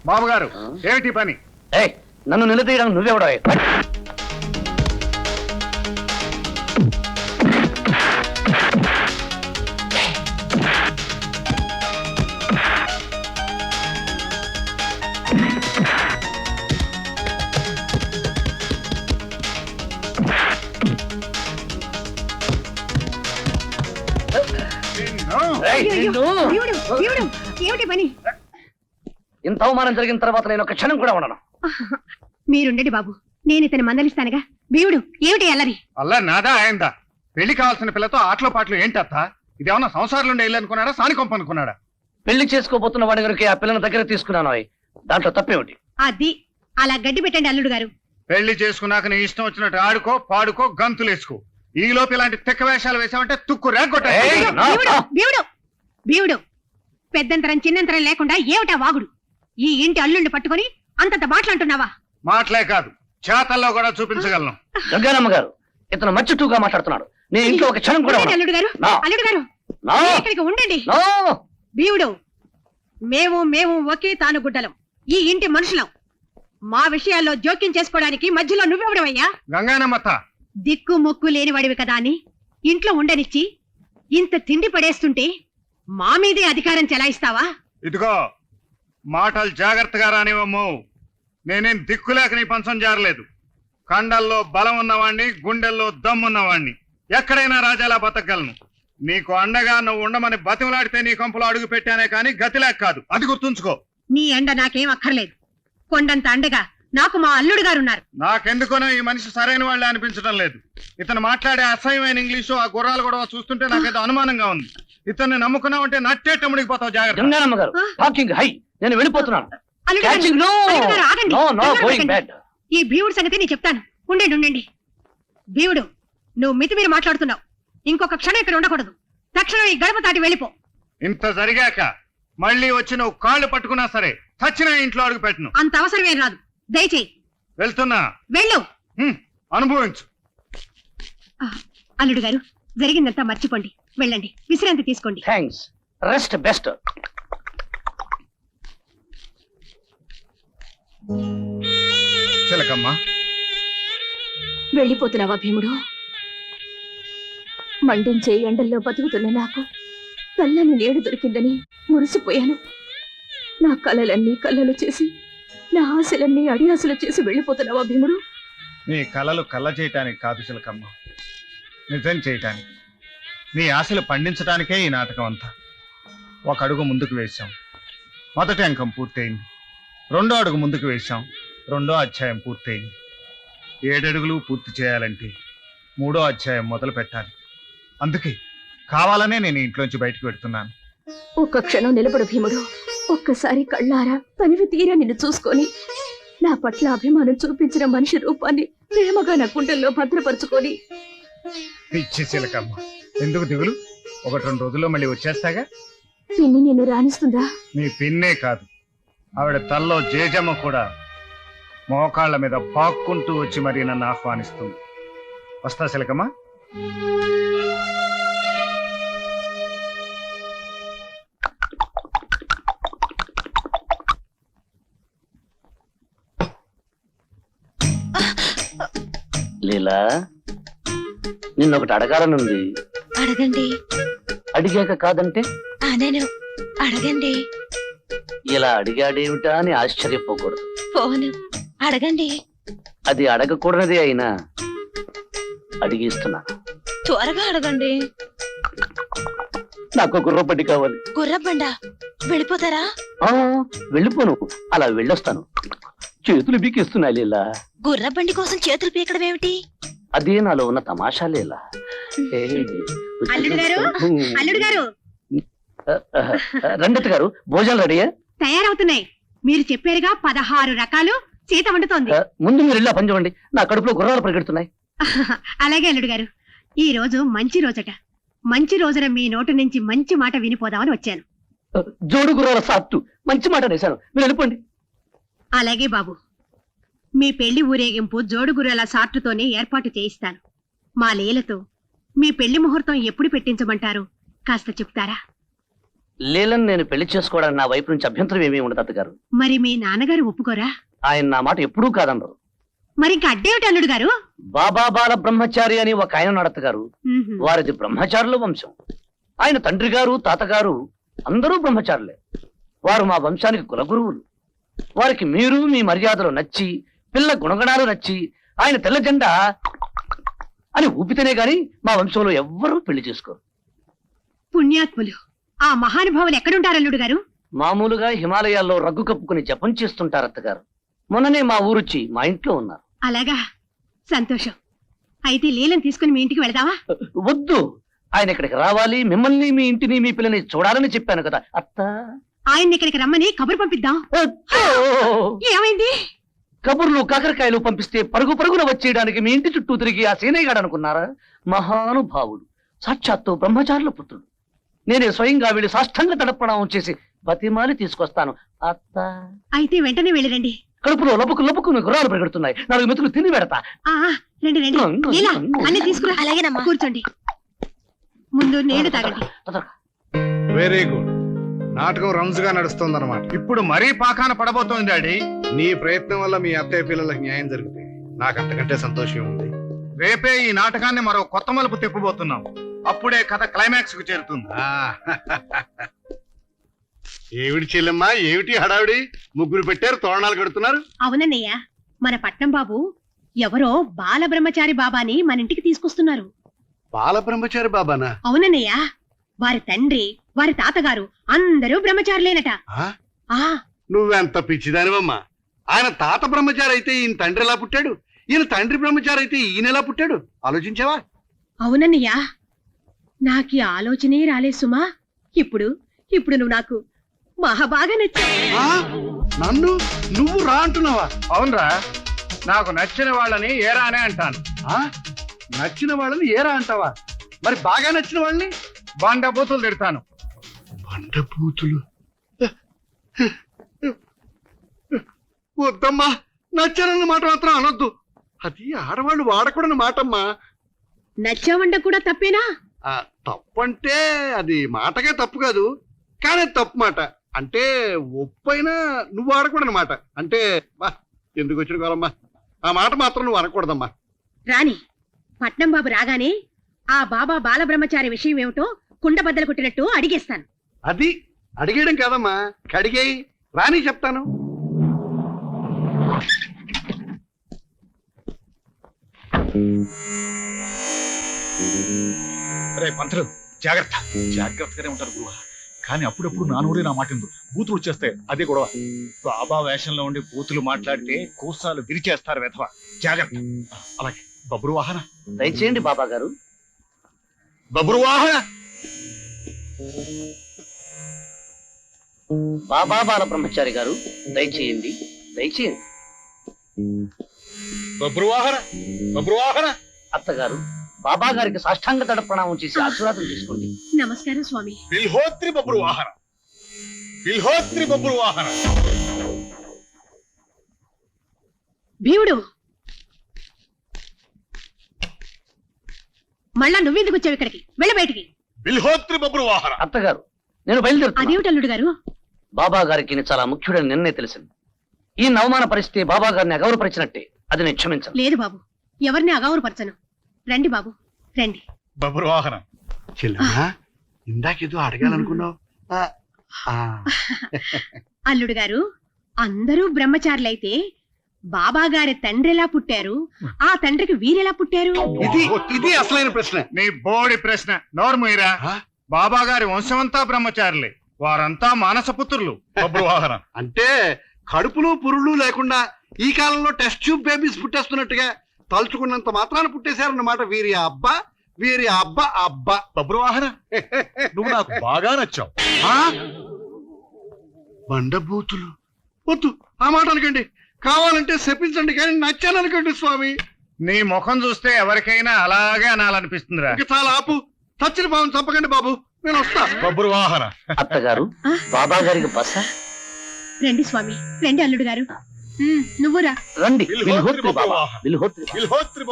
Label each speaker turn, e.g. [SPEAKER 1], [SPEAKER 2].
[SPEAKER 1] బాబు గారు ఏమిటి పని?
[SPEAKER 2] నన్ను నిలదీయడానికి నువ్వెవడో?
[SPEAKER 3] ఏమిటి పని?
[SPEAKER 2] ఇంత అవమానం జరిగిన తర్వాత నేను ఒక క్షణం కూడా ఉండను.
[SPEAKER 3] మీరుండండి బాబు, నేను ఇతని మందలిస్తానుగా. భీముడు ఏమిటి అల్లరి?
[SPEAKER 1] అల్లరి నాదా ఆయందా? పెళ్లి కావాల్సిన పిల్లతో ఆటలో పాటలు ఏంటత్త? ఇదేమన్నా సంసారంలో వెళ్ళనుకున్నాడా, సానికొంప అనుకున్నాడా?
[SPEAKER 2] పెళ్లి చేసుకోబోతున్న వాడి గారికి ఆ పిల్లని దగ్గర తీసుకున్నాను. దాంట్లో తప్పేమిటి?
[SPEAKER 3] అది అలా గడ్డి పెట్టండి అల్లుడు గారు.
[SPEAKER 1] పెళ్లి చేసుకున్నాక నీ ఇష్టం వచ్చినట్టు ఆడుకో, పాడుకో, గంతులేసుకో. ఈ లోపు ఇలాంటి తెక్క వేషాలు వేసామంటే తుక్కు రేగొట్ట.
[SPEAKER 3] భీముడు పెద్దంతరం చిన్నంతరం లేకుండా ఏమిటా వాగుడు? ఈ ఇంటి అల్లుండి పట్టుకుని అంతంత మాట్లాడుతున్నావా?
[SPEAKER 1] మాటలే కాదు, చేతల్లో కూడా చూపించగలను.
[SPEAKER 2] గంగానమ్మ గారు, ఇతను మచ్చుటూగా మాట్లాడుతున్నాడు. నేను ఇంట్లో ఒక క్షణం కూడా ఉండను.
[SPEAKER 3] అల్లుడు గారు, అల్లుడు గారు ఇక్కడికి ఉండండి. భీముడు, మేము ఒకే తాను గుడ్డలం, ఈ ఇంటి మనుషులం. మా విషయాల్లో జోక్యం చేసుకోవడానికి మధ్యలో నువ్వెవడవయ్యా?
[SPEAKER 1] గంగానమ్మత
[SPEAKER 3] దిక్కు మొక్కు లేనివాడివి కదా అని ఇంట్లో ఉండనిచ్చి ఇంత తిండి పడేస్తుంటే మా మీదే అధికారం చెలాయిస్తావా?
[SPEAKER 1] ఇదిగో మాటలు జాగ్రత్తగా రానివమ్ము. నేనేం దిక్కులేక నీ పంచం జారలేదు. కండల్లో బలం ఉన్నవాణ్ణి, గుండెల్లో దమ్మున్నవాణ్ణి. ఎక్కడైనా రాజాలా బతకగలను. నీకు అండగా నువ్వు ఉండమని బతిమలాడితే నీ కొంపలో అడుగు పెట్టానే కానీ గతిలేక కాదు, అది గుర్తుంచుకో.
[SPEAKER 3] నీ అండ నాకేం అక్కర్లేదు. కొండంత అండగా నాకు మా అల్లుడు గారున్నారు.
[SPEAKER 1] నాకెందుకోనో ఈ మనిషి సరైన వాళ్ళే అనిపించడం లేదు. ఇతను మాట్లాడే అసహ్యమైన ఇంగ్లీషు, ఆ గుర్రాలు కూడా చూస్తుంటే నాకేదో అనుమానంగా ఉంది. ఇతన్ని నమ్ముకున్నావంటే నట్టేట ముడిగిపోతావు. జాగ్రత్త.
[SPEAKER 2] గంగానమ్మ గారు, టాకింగ్ హై. నేను వెళ్ళిపోతున్నాను.
[SPEAKER 3] ఈ భీముడు సంగతి నేను చెప్తాను. ఉండండి. భీముడు, నువ్వు మితిమీరి మాట్లాడుతున్నావు. ఇంకొక క్షణం ఇక్కడ ఉండకూడదు. తక్షణం ఈ గడప దాటి వెళ్ళిపో.
[SPEAKER 1] ఇంత జరిగాక మళ్ళీ వచ్చి నువ్వు కాళ్ళు పట్టుకున్నా సరే చచ్చిన ఇంట్లో అడుగు పెట్టను.
[SPEAKER 3] అంత అవసరమేం రాదు. దయచేయి.
[SPEAKER 1] వెళ్తున్నా.
[SPEAKER 3] వెళ్ళు.
[SPEAKER 1] అనుభవించు.
[SPEAKER 3] అల్లుడు గారు, జరిగిందంతా మర్చిపోండి. వెళ్ళండి, విశ్రాంతి తీసుకోండి.
[SPEAKER 2] థాంక్స్. Rest best.
[SPEAKER 1] చిలకమ్మ,
[SPEAKER 4] వెళ్ళిపోతున్నావా భీముడు? మండించే ఎండల్లో బతుకుతున్న నాకు కళ్ళని నేడు దొరికిందని మురిసిపోయాను. నా కలలన్నీ కళ్ళలు చేసి, నా ఆశలన్నీ అడియాసలు చేసి వెళ్ళిపోతున్నావా భీముడు?
[SPEAKER 1] నీ కలలు కళ్ళ చేయటానికి కాదు చిలకమ్మ, నిజం చేయటానికి. నీ ఆశలు పండించడానికే ఈ నాటకం అంతా. ఒక అడుగు ముందుకు వేశాం, మొదటి అంకం పూర్తయింది. రెండో అడుగు ముందుకు వేశాం, రెండో అధ్యాయం పూర్తయింది. 7 అడుగులు పూర్తి చేయాలంటే 3వ అధ్యాయం మొదలు పెట్టాలి. అందుకే కావాలనే నేను ఇంట్లోంచి బయటకు పెడుతున్నాను.
[SPEAKER 4] ఒక్క క్షణం నిలబడు భీముడు. ఒక్కసారి కళ్ళారా తనివి తీరా నిన్ను చూసుకొని, నా పట్ల అభిమానం చూపించిన మనిషి రూపాన్ని ప్రేమగా నా గుండెల్లో భద్రపరుచుకొని.
[SPEAKER 1] పిచ్చి చిలకమ్మ, ఎందుకు దిగులు? 1-2 రోజుల్లో మళ్ళీ వచ్చేస్తాగా.
[SPEAKER 4] పిన్ని నిన్ను రాణిస్తుందా?
[SPEAKER 1] నీ పిన్నే కాదు, ఆవిడ తల్లో జేజమ్మ కూడా మోకాళ్ల మీద పాక్కుంటూ వచ్చి మరీ నన్ను ఆహ్వానిస్తుంది. వస్తా చిలకమ్మ.
[SPEAKER 2] లీలా, నిన్నొకటి అడగాలనుంది.
[SPEAKER 4] అడగండి.
[SPEAKER 2] అడిగాక కాదంటే
[SPEAKER 4] నేను అడగండి.
[SPEAKER 2] ఇలా అడిగాడేమిటా అని ఆశ్చర్యపోకూడదు.
[SPEAKER 4] ఫోన్ అడగండి.
[SPEAKER 2] అది అడగకూడనిది అయినా అడిగిస్తున్నా.
[SPEAKER 4] త్వరగా అడగండి.
[SPEAKER 2] నాకు గుర్రబండి కావాలి.
[SPEAKER 4] గుర్రబండ? వెళ్ళిపోతారా?
[SPEAKER 2] వెళ్ళిపోను, అలా వెళ్ళొస్తాను. చేతులు బీకిస్తున్నాయి లీలా.
[SPEAKER 4] గుర్రబండి కోసం చేతులు పీకడం ఏమిటి?
[SPEAKER 2] అదే నాలో ఉన్న తమాషా లీలా.
[SPEAKER 3] అల్లుడు గారు,
[SPEAKER 2] రండత్ గారు, భోజనాలు రెడీయా?
[SPEAKER 3] తయారవుతున్నాయి. మీరు చెప్పారుగా 16 రకాలు సీత వండుతోంది.
[SPEAKER 2] ముందు మీరు ఇలా పని చూడండి, నా కడుపులో గుర్రాలు పరిగెడుతున్నాయి.
[SPEAKER 3] అలాగే అల్లుడు గారు, ఈ రోజు మంచి రోజట. మంచి రోజున మీ నోటి నుంచి మంచి మాట వినిపోదామని వచ్చాను.
[SPEAKER 2] జోడు గుర్రాల సాత్తు మంచి మాట నేశాను, మీరు వెళ్ళిపోండి.
[SPEAKER 3] అలాగే బాబు, మీ పెళ్లి ఊరేగింపు జోడు గుర్రాల సార్టుతోనే ఏర్పాటు చేయిస్తాను. మా లీలతో మీ పెళ్లి ముహూర్తం ఎప్పుడు పెట్టించమంటారు కాస్త చెప్తారా?
[SPEAKER 2] లీలను నేను పెళ్లి చేసుకోవడానికి నా వైపు నుంచి అభ్యంతరం ఏమీ ఉండదు అత్తగారు.
[SPEAKER 3] మరి మీ నాన్నగారు ఒప్పుకోరా?
[SPEAKER 2] ఆయన నా మాట ఎప్పుడూ కాదన్నారు.
[SPEAKER 3] మరి ఇంకా అడ్డేమిటి అల్లుడు గారు?
[SPEAKER 2] బాబా బాల బ్రహ్మచారి అని ఒక ఆయన నడతగారు.
[SPEAKER 3] ఉహుం.
[SPEAKER 2] వారిది బ్రహ్మచారుల వంశం. ఆయన తండ్రి గారు తాతగారు అందరూ బ్రహ్మచారులే. వారు మా వంశానికి కులగురువులు. వారికి మీరు మీ మర్యాదలు నచ్చి, పిల్ల గుణగణాలు నచ్చి, ఆయన తెల్ల జెండా అని ఊపితేనే గాని మా వంశంలో ఎవ్వరూ పెళ్లి చేసుకోరు.
[SPEAKER 3] పుణ్యాత్ములు. ఆ మహానుభావులు ఎక్కడుంటారు అల్లుడు గారు?
[SPEAKER 2] మామూలుగా హిమాలయాల్లో రగ్గు కప్పుకుని జపం చేస్తుంటారు అత్తగారు. మొన్ననే మా ఊరొచ్చి మా ఇంట్లో ఉన్నారు.
[SPEAKER 3] అలాగా, సంతోషం. అయితే లీలను తీసుకుని మీ ఇంటికి వెళదావా?
[SPEAKER 2] వద్దు, ఆయన ఇక్కడికి రావాలి, మిమ్మల్ని మీ ఇంటిని మీ పిల్లని చూడాలని చెప్పాను కదా అత్త.
[SPEAKER 3] ఆయన్ని ఇక్కడికి రమ్మని కబురు పంపిద్దాం.
[SPEAKER 2] అత్తో!
[SPEAKER 3] ఏమైంది?
[SPEAKER 2] కబుర్లు కాకరకాయలు పంపిస్తే పరుగు పరుగున వచ్చేయడానికి మీ ఇంటి చుట్టూ తిరిగి ఆ సీనయ్యగాడు అనుకున్నారా? మహానుభావుడు, సాక్షాత్తు బ్రహ్మచారుల పుత్రుడు. నేనే స్వయంగా వీళ్ళు సాష్టాంగ తడపణం చేసి బతిమాలి తీసుకొస్తాను అత్త.
[SPEAKER 3] అయితే వెంటనే వెళ్ళిరండి.
[SPEAKER 2] కడుపులో లపుకు లపుకుని గుర్రాలు పెడుతున్నాయి. 4 మెతుకులు తిని పెడతా.
[SPEAKER 3] రండి రండి. లీలా, అన్ని తీసుకురా. అలాగేనమ్మా. కూర్చోండి. ముందు నీళ్లు తాగండి.
[SPEAKER 1] Very good. నాటకం రంజుగా నడుస్తుందన్నమాట. ఇప్పుడు మరీ పాకాన పడబోతోంది డాడీ.
[SPEAKER 5] నీ ప్రయత్నం వల్ల మీ అత్తయ్య పిల్లలకు న్యాయం జరుగుతుంది. నాకు అంతకంటే సంతోషం ఉంది.
[SPEAKER 1] రేపే ఈ నాటకాన్ని మరో కొత్త మలుపు తిప్పబోతున్నాం. అప్పుడే కథ క్లైమాక్స్ కు చేరుతుంది.
[SPEAKER 5] ఆ, ఏమిటి చెల్లెమ్మా, ఏమిటి హడావిడి? ముగ్గురు పెట్టారు, తోరణాలు కడుతున్నారు.
[SPEAKER 3] అవునన్నయ్య, మన పట్నం బాబు ఎవరో బాల బ్రహ్మచారి బాబాని మన ఇంటికి తీసుకొస్తున్నారు.
[SPEAKER 5] బాల బ్రహ్మచారి బాబానా?
[SPEAKER 3] అవునన్నయ్య, వారి తండ్రి, వారి తాతగారు అందరూ బ్రహ్మచారులేనట.
[SPEAKER 5] ఆ?
[SPEAKER 3] ఆ
[SPEAKER 5] నువ్వెంత పిచ్చిదానివమ్మా. ఆయన తాత బ్రహ్మచారి అయితే ఈయన తండ్రి ఎలా పుట్టాడు? ఈయన తండ్రి బ్రహ్మచారి అయితే ఈయన ఎలా పుట్టాడు? ఆలోచించావా?
[SPEAKER 3] అవునన్నయ్య, నాకీ ఆలోచనే రాలేదు సుమా. ఇప్పుడు నువ్వు నాకు మహాబాగా నచ్చావు.
[SPEAKER 5] ఆ? నన్ను నువ్వు రా అంటున్నావా?
[SPEAKER 1] అవునరా, నాకు నచ్చిన వాళ్ళని ఏరానే అంటాను.
[SPEAKER 5] ఆ? నచ్చిన వాళ్ళని ఏరా అంటావా? మరి బాగా నచ్చిన వాళ్ళని
[SPEAKER 1] బండ బూతులు తిడతాను.
[SPEAKER 5] బండబూతులు వద్దమ్మా. నచ్చానన్న మాట మాత్రం అనొద్దు. అది ఆడవాళ్ళు వాడకూడని మాటమ్మా.
[SPEAKER 3] నచ్చావంట కూడా తప్పేనా?
[SPEAKER 5] ఆ, తప్పంటే అది మాటకే తప్పు కాదు, కానీ అది తప్పు మాట. అంటే ఒప్పైనా నువ్వు ఆడకూడని మాట. అంటే బా, ఎందుకు వచ్చిన కాలమ్మా, ఆ మాట మాత్రం నువ్వు అనకూడదమ్మా.
[SPEAKER 3] రాని, పట్నం బాబు రాగానే ఆ బాబా బాలబ్రహ్మచారి విషయం ఏమిటో కుండబద్దలు కొట్టినట్టు అడిగేస్తాను.
[SPEAKER 5] అది అడిగేయడం కాదమ్మా, కడిగేయి. రాని చెప్తాను.
[SPEAKER 6] రే పంతులు, జాగ్రత్త. జాగ్రత్తగానే ఉంటారు గురువా, కానీ అప్పుడప్పుడు నా నోరే నా మాట ఎందుకు బూతులు వచ్చేస్తే అదే గొడవ. బాబా వేషంలో ఉండి బూతులు మాట్లాడితే కూసాలు విరిచేస్తారు వెధవ. జాగ్రత్త. అలాగే బబ్రు వాహన.
[SPEAKER 2] దయచేయండి బాబా గారు.
[SPEAKER 6] బబ్రు వాహన.
[SPEAKER 2] బాబా బాల బ్రహ్మచారి గారు, దయచేయండి, దయచేయండి.
[SPEAKER 6] బబ్రు వాహన. బబ్రు వాహన.
[SPEAKER 2] అత్తగారు, బాబా గారికి సాష్టాంగ తడప్రణామం చేసి ఆశీర్వాదం తీసుకోండి.
[SPEAKER 3] నమస్కారం స్వామి.
[SPEAKER 6] బిల్హోత్రి బబ్రు వాహన. బిల్హోత్రి బబ్రు వాహన.
[SPEAKER 3] భీముడు, మళ్ళా నువ్వెందుకు వచ్చావు ఇక్కడికి? వెళ్ళ బయటికి.
[SPEAKER 6] బిల్హోత్రి బబ్రు వాహన.
[SPEAKER 2] అత్తగారు, నేను బయలుదేరుతాను.
[SPEAKER 3] అదేమిటి అల్లుడు గారు?
[SPEAKER 2] బాబా గారికి ఈయన చాలా ముఖ్యుడని నిన్నే తెలిసింది. ఈ అవమాన పరిస్థితి బాబా గారిని అగౌరవపరిచినట్టే. అది నేను క్షమించాను.
[SPEAKER 3] లేదు బాబు, ఎవరిని అగౌరవపరచను. రండి బాబు, రండి.
[SPEAKER 6] బబ్రు వాహన.
[SPEAKER 5] చెల్లెమ్మా, ఇందాకేదో అడగాలనుకున్నావు.
[SPEAKER 3] అల్లుడు గారు, అందరూ బ్రహ్మచారులైతే బాబా గారి తండ్రి ఎలా పుట్టారు? ఆ తండ్రికి వీరెలా పుట్టారు?
[SPEAKER 5] ఇది అసలైన ప్రశ్న.
[SPEAKER 1] నీ బోడి ప్రశ్న. నోర్మూయిరా.
[SPEAKER 5] ఆ?
[SPEAKER 1] బాబా గారి వంశమంతా బ్రహ్మచారులే. వారంతా మానసపుత్రులు.
[SPEAKER 6] బబ్రు వాహన.
[SPEAKER 5] అంటే కడుపులు పురుళ్ళు లేకుండా ఈ కాలంలో టెస్ట్ ట్యూబ్ బేబీస్ పుట్టేస్తున్నట్టుగా తలుచుకున్నంత మాత్రాన పుట్టేశారన్నమాట. వీరి అబ్బా, వీరి అబ్బా అబ్బా.
[SPEAKER 6] బబ్రు వాహన, నువ్వు నాకు బాగా నచ్చావు.
[SPEAKER 5] ఆ? బండబూతులు వద్దు, ఆ మాట అనకండి. కావాలంటే శపించండి, కానీ నచ్చాననుకోండి స్వామి.
[SPEAKER 1] నీ ముఖం చూస్తే ఎవరికైనా అలాగే అనాలనిపిస్తుందిరా.
[SPEAKER 5] ఇక చాలా ఆపు. చచ్చిన పావును చంపకండి బాబు, నేను వస్తా.
[SPEAKER 6] బబ్రు వాహన.
[SPEAKER 2] అత్తగారు, బాబా గారికి బస.
[SPEAKER 3] రండి స్వామి, రండి అల్లుడు గారు. నువ్వురా.
[SPEAKER 2] రండి.
[SPEAKER 6] బిల్హోత్రి
[SPEAKER 2] బిల్హోత్రి బాబా.
[SPEAKER 6] బాబా.
[SPEAKER 2] బిల్హోత్రి.
[SPEAKER 6] బిల్హోత్రి